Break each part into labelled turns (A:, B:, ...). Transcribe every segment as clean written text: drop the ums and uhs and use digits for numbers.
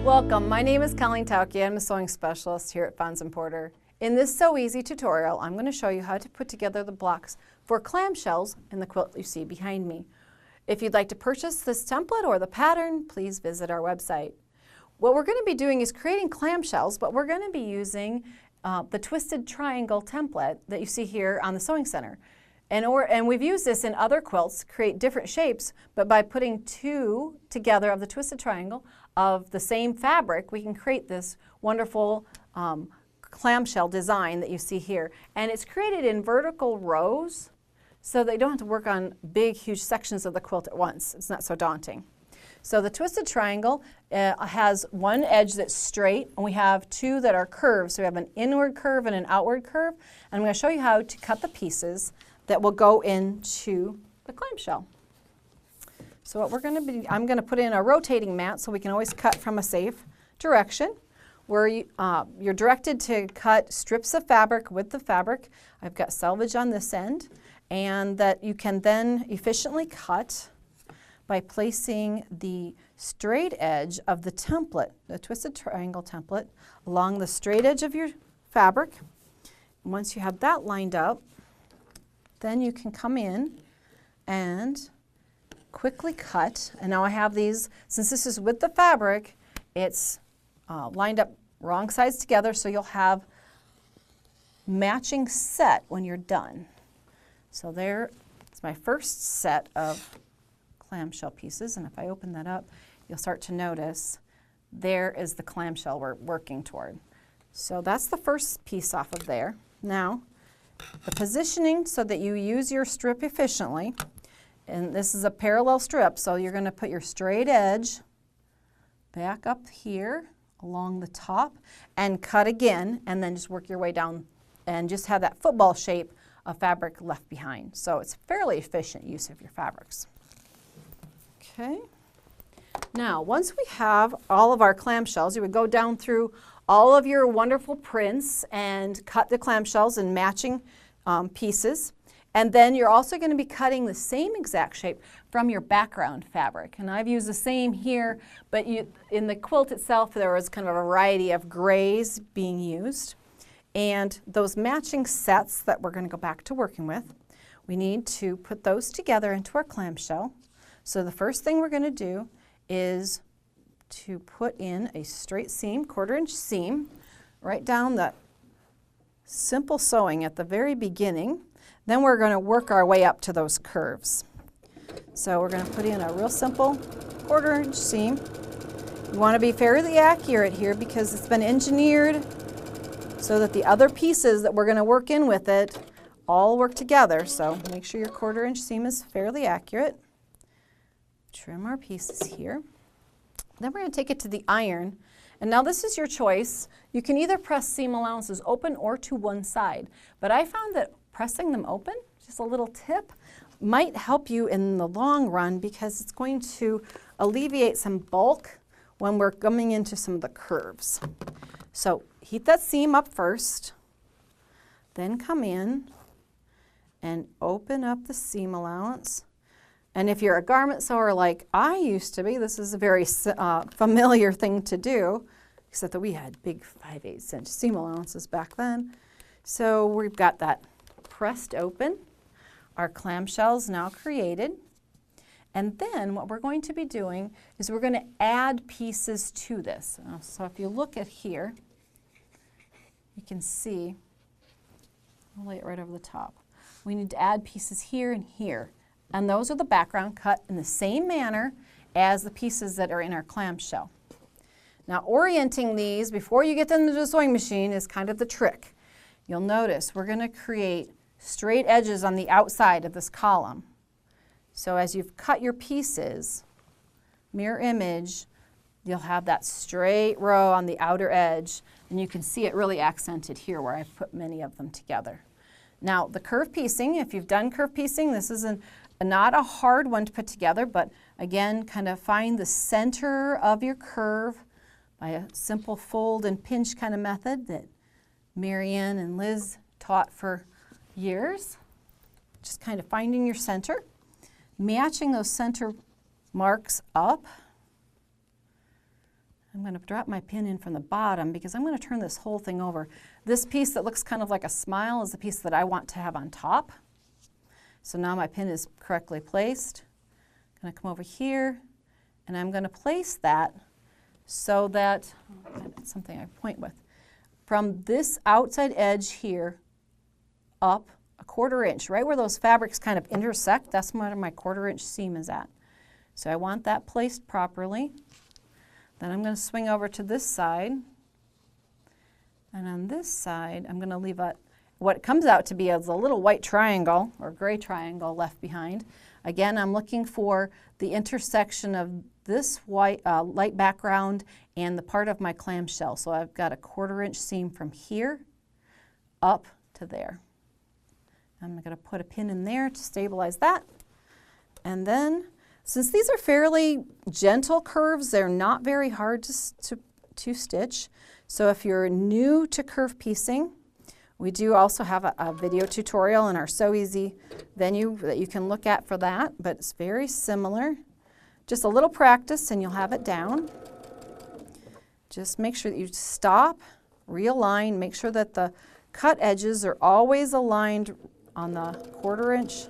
A: Welcome, my name is Colleen Tauke. I'm a sewing specialist here at Fons & Porter. In this Sew Easy tutorial, I'm going to show you how to put together the blocks for clamshells in the quilt you see behind me. If you'd like to purchase this template or the pattern, please visit our website. What we're going to be doing is creating clamshells, but we're going to be using the twisted triangle template that you see here on the Sewing Center. And we've used this in other quilts to create different shapes, but by putting two together of the twisted triangle of the same fabric, we can create this wonderful clamshell design that you see here. And it's created in vertical rows so that you don't have to work on big, huge sections of the quilt at once. It's not so daunting. So the twisted triangle has one edge that's straight, and we have two that are curved. So we have an inward curve and an outward curve. And I'm going to show you how to cut the pieces that will go into the clamshell. So what we're going to be, I'm going to put in a rotating mat so we can always cut from a safe direction. Where you're directed to cut strips of fabric with the fabric. I've got selvage on this end, and that you can then efficiently cut by placing the straight edge of the template, the twisted triangle template, along the straight edge of your fabric. And once you have that lined up, then you can come in and quickly cut. And now I have these, since this is with the fabric, it's lined up wrong sides together, so you'll have matching set when you're done. So there's my first set of clamshell pieces, and if I open that up, you'll start to notice there is the clamshell we're working toward. So that's the first piece off of there. Now, the positioning so that you use your strip efficiently, and this is a parallel strip, so you're going to put your straight edge back up here along the top and cut again, and then just work your way down and just have that football shape of fabric left behind. So it's fairly efficient use of your fabrics. Okay. Now, once we have all of our clamshells, you would go down through all of your wonderful prints and cut the clamshells in matching pieces. And then you're also going to be cutting the same exact shape from your background fabric. And I've used the same here, but in the quilt itself there was kind of a variety of grays being used. And those matching sets that we're going to go back to working with, we need to put those together into our clamshell. So the first thing we're going to do is to put in a straight seam, 1/4 inch seam, right down the simple sewing at the very beginning. Then we're going to work our way up to those curves. So we're going to put in a real simple 1/4 inch seam. You want to be fairly accurate here because it's been engineered so that the other pieces that we're going to work in with it all work together. So make sure your 1/4 inch seam is fairly accurate. Trim our pieces here. Then we're going to take it to the iron. And now this is your choice. You can either press seam allowances open or to one side. But I found that pressing them open, just a little tip, might help you in the long run because it's going to alleviate some bulk when we're coming into some of the curves. So heat that seam up first, then come in and open up the seam allowance. And if you're a garment sewer like I used to be, this is a very familiar thing to do, except that we had big 5/8 inch seam allowances back then. So we've got that pressed open, our clamshells now created. And then what we're going to be doing is we're going to add pieces to this. So if you look at here, you can see, I'll lay it right over the top. We need to add pieces here and here. And those are the background cut in the same manner as the pieces that are in our clamshell. Now orienting these before you get them to the sewing machine is kind of the trick. You'll notice we're going to create straight edges on the outside of this column. So as you've cut your pieces, mirror image, you'll have that straight row on the outer edge, and you can see it really accented here where I've put many of them together. Now the curve piecing, if you've done curve piecing, this is not a hard one to put together, but again, kind of find the center of your curve by a simple fold and pinch kind of method that Marianne and Liz taught for years. Just kind of finding your center, matching those center marks up, I'm going to drop my pin in from the bottom because I'm going to turn this whole thing over. This piece that looks kind of like a smile is the piece that I want to have on top. So now my pin is correctly placed. I'm going to come over here and I'm going to place that so that, it's something I point with, from this outside edge here up a 1/4 inch, right where those fabrics kind of intersect, that's where my 1/4 inch seam is at. So I want that placed properly. Then I'm going to swing over to this side, and on this side I'm going to leave what comes out to be as a little white triangle or gray triangle left behind. Again, I'm looking for the intersection of this white light background and the part of my clamshell. So I've got a 1/4 inch seam from here up to there. I'm going to put a pin in there to stabilize that. And then, since these are fairly gentle curves, they're not very hard to stitch. So if you're new to curve piecing, we do also have a video tutorial in our So Easy venue that you can look at for that, but it's very similar. Just a little practice and you'll have it down. Just make sure that you stop, realign, make sure that the cut edges are always aligned on the 1/4 inch.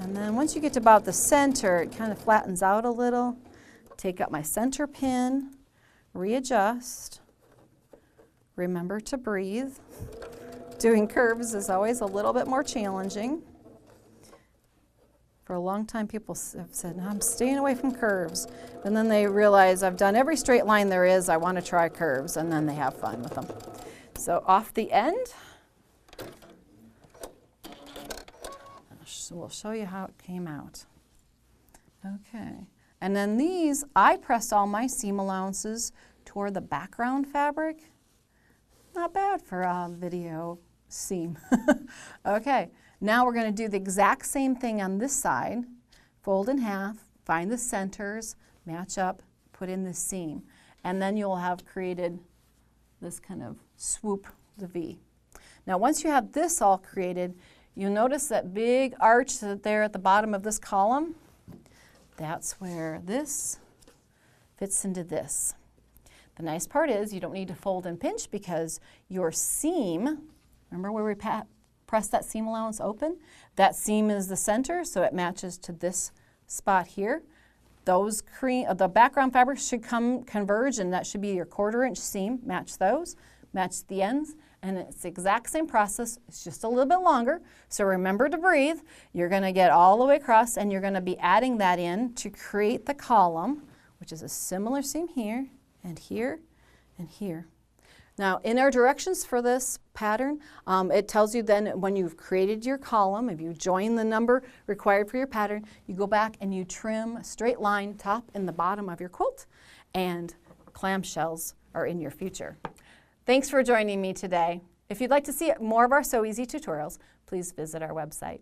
A: And then once you get to about the center, it kind of flattens out a little. Take out my center pin, readjust. Remember to breathe. Doing curves is always a little bit more challenging. For a long time, people have said, I'm staying away from curves. And then they realize I've done every straight line there is, I want to try curves, and then they have fun with them. So off the end, we'll show you how it came out. Okay, and then these, I pressed all my seam allowances toward the background fabric. Not bad for a video seam. Okay, now we're going to do the exact same thing on this side. Fold in half, find the centers, match up, put in the seam. And then you'll have created this kind of swoop, the V. Now once you have this all created, you'll notice that big arch there at the bottom of this column. That's where this fits into this. The nice part is you don't need to fold and pinch because your seam, remember where we pressed that seam allowance open? That seam is the center, so it matches to this spot here. Those the background fabrics should converge, and that should be your 1/4 inch seam. Match those, match the ends, and it's the exact same process. It's just a little bit longer. So remember to breathe. You're going to get all the way across, and you're going to be adding that in to create the column, which is a similar seam here and here and here. Now in our directions for this pattern, it tells you then when you've created your column, if you join the number required for your pattern, you go back and you trim a straight line top and the bottom of your quilt, and clamshells are in your future. Thanks for joining me today. If you'd like to see more of our So Easy tutorials, please visit our website.